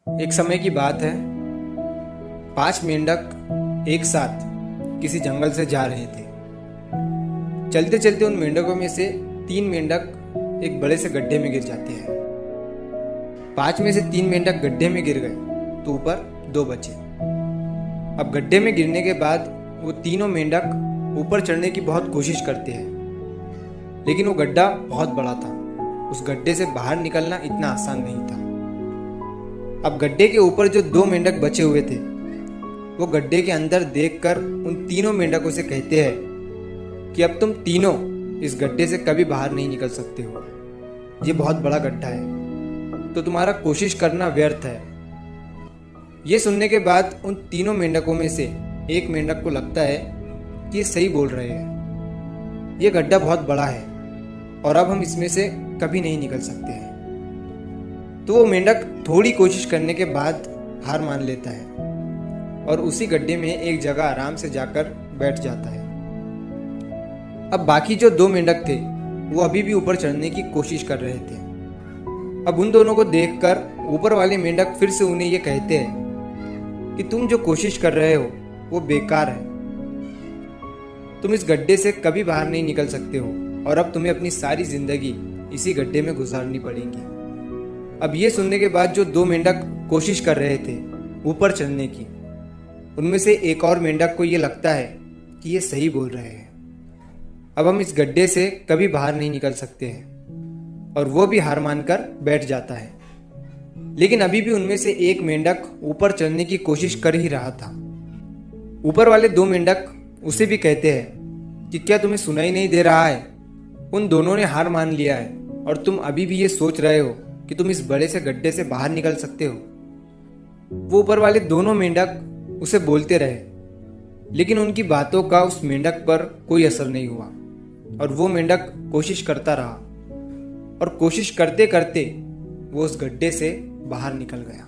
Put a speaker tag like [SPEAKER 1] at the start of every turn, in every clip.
[SPEAKER 1] एक समय की बात है। 5 मेंढक एक साथ किसी जंगल से जा रहे थे। चलते चलते उन मेंढकों में से 3 मेंढक एक बड़े से गड्ढे में गिर जाते हैं। 5 में से 3 मेंढक गड्ढे में गिर गए तो ऊपर 2 बचे। अब गड्ढे में गिरने के बाद वो तीनों मेंढक ऊपर चढ़ने की बहुत कोशिश करते हैं, लेकिन वो गड्ढा बहुत बड़ा था। उस गड्ढे से बाहर निकलना इतना आसान नहीं था। अब गड्ढे के ऊपर जो 2 मेंढक बचे हुए थे, वो गड्ढे के अंदर देखकर उन तीनों मेंढकों से कहते हैं कि अब तुम तीनों इस गड्ढे से कभी बाहर नहीं निकल सकते हो। ये बहुत बड़ा गड्ढा है, तो तुम्हारा कोशिश करना व्यर्थ है। ये सुनने के बाद उन तीनों मेंढकों में से एक मेंढक को लगता है कि ये सही बोल रहे हैं। ये गड्ढा बहुत बड़ा है और अब हम इसमें से कभी नहीं निकल सकते हैं। तो वो मेंढक थोड़ी कोशिश करने के बाद हार मान लेता है और उसी गड्ढे में एक जगह आराम से जाकर बैठ जाता है। अब बाकी जो 2 मेंढक थे वो अभी भी ऊपर चढ़ने की कोशिश कर रहे थे। अब उन दोनों को देखकर ऊपर वाले मेंढक फिर से उन्हें ये कहते हैं कि तुम जो कोशिश कर रहे हो वो बेकार है। तुम इस गड्ढे से कभी बाहर नहीं निकल सकते हो और अब तुम्हें अपनी सारी जिंदगी इसी गड्ढे में गुजारनी पड़ेगी। अब ये सुनने के बाद जो 2 मेंढक कोशिश कर रहे थे ऊपर चढ़ने की, उनमें से एक और मेंढक को ये लगता है कि ये सही बोल रहे हैं। अब हम इस गड्ढे से कभी बाहर नहीं निकल सकते हैं और वो भी हार मानकर बैठ जाता है। लेकिन अभी भी उनमें से एक मेंढक ऊपर चढ़ने की कोशिश कर ही रहा था। ऊपर वाले 2 मेंढक उसे भी कहते हैं कि क्या तुम्हें सुनाई नहीं दे रहा है? उन दोनों ने हार मान लिया है और तुम अभी भी ये सोच रहे हो कि तुम इस बड़े से गड्ढे से बाहर निकल सकते हो। वो ऊपर वाले दोनों मेंढक उसे बोलते रहे, लेकिन उनकी बातों का उस मेंढक पर कोई असर नहीं हुआ और वो मेंढक कोशिश करता रहा और कोशिश करते करते वो उस गड्ढे से बाहर निकल गया।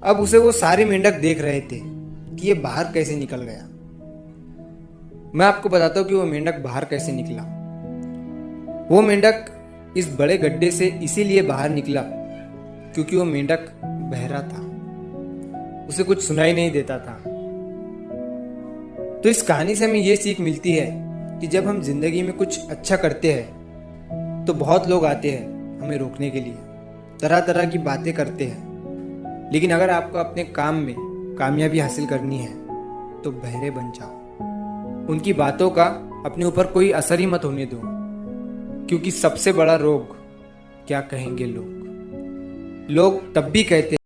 [SPEAKER 1] अब उसे वो सारे मेंढक देख रहे थे कि ये बाहर कैसे निकल गया। मैं आपको बताता हूँ कि वो मेंढक बाहर कैसे निकला। वो मेंढक इस बड़े गड्ढे से इसीलिए बाहर निकला क्योंकि वो मेंढक बहरा था, उसे कुछ सुनाई नहीं देता था। तो इस कहानी से हमें ये सीख मिलती है कि जब हम जिंदगी में कुछ अच्छा करते हैं तो बहुत लोग आते हैं हमें रोकने के लिए, तरह तरह की बातें करते हैं। लेकिन अगर आपको अपने काम में कामयाबी हासिल करनी है तो बहरे बन जाओ। उनकी बातों का अपने ऊपर कोई असर ही मत होने दो, क्योंकि सबसे बड़ा रोग क्या कहेंगे लोग तब भी कहते